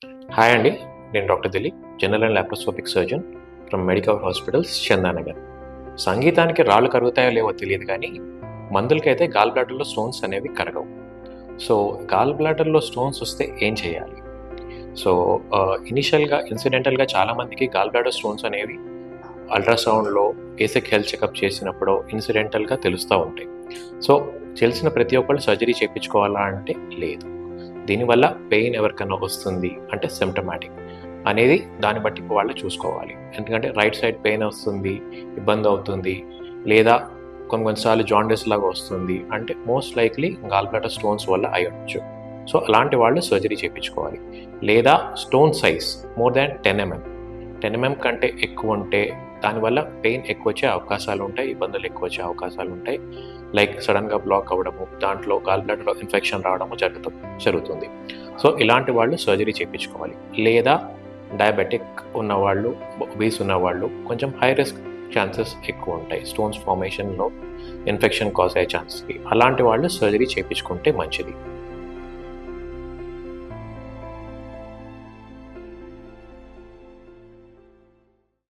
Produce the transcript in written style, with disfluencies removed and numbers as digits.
Hi అండి. నేను doctor Dilip, general and laparoscopic surgeon from Medicover hospitals, Chandanagar. సంగీతానికి రాళ్ళు కరుగుతాయో లేవో తెలియదు కానీ, మందులకైతే గాల్ బ్లాడర్‌లో స్టోన్స్ అనేవి కరగవు. సో, గాల్ బ్లాడర్‌లో స్టోన్స్ వస్తే ఏం చేయాలి? సో, ఇనిషియల్‌గా ఇన్సిడెంటల్‌గా చాలామందికి గాల్ బ్లాడర్ స్టోన్స్ అనేవి అల్ట్రాసౌండ్‌లో, బేసిక్ హెల్త్ చెకప్ చేసినప్పుడో ఇన్సిడెంటల్‌గా తెలుస్తా ఉంటాయి. సో, తెలిసిన ప్రతి ఒక్కళ్ళు సర్జరీ చేపించుకోవాలా అంటే లేదు. దీనివల్ల పెయిన్ ఎవరికన్నా వస్తుంది అంటే సిమ్టమాటిక్ అనేది దాన్ని బట్టి వాళ్ళు చూసుకోవాలి. ఎందుకంటే రైట్ సైడ్ పెయిన్ వస్తుంది, ఇబ్బంది అవుతుంది, లేదా కొన్నిసార్లు జాండీస్ లాగా వస్తుంది అంటే most likely gall bladder stones వల్ల అయ్యొచ్చు. సో అలాంటి వాళ్ళు సర్జరీ చేయించుకోవాలి. లేదా stone size more than 10 mm కంటే ఎక్కువ ఉంటే దానివల్ల పెయిన్ ఎక్కువ వచ్చే అవకాశాలు ఉంటాయి, ఇబ్బందులు ఎక్కువ వచ్చే అవకాశాలు ఉంటాయి. లైక్ సడన్గా బ్లాక్ అవ్వడము, దాంట్లో గాల్ బ్లాడర్లో ఇన్ఫెక్షన్ రావడము జరుగుతుంది. సో ఇలాంటి వాళ్ళు సర్జరీ చేయించుకోవాలి. లేదా డయాబెటిక్ ఉన్నవాళ్ళు, ఒబీస్ ఉన్నవాళ్ళు కొంచెం హై రిస్క్ ఛాన్సెస్ ఎక్కువ ఉంటాయి స్టోన్స్ ఫార్మేషన్లో ఇన్ఫెక్షన్ కాజ్ అయ్యే ఛాన్సెస్కి. అలాంటి వాళ్ళు సర్జరీ చేయించుకుంటే మంచిది.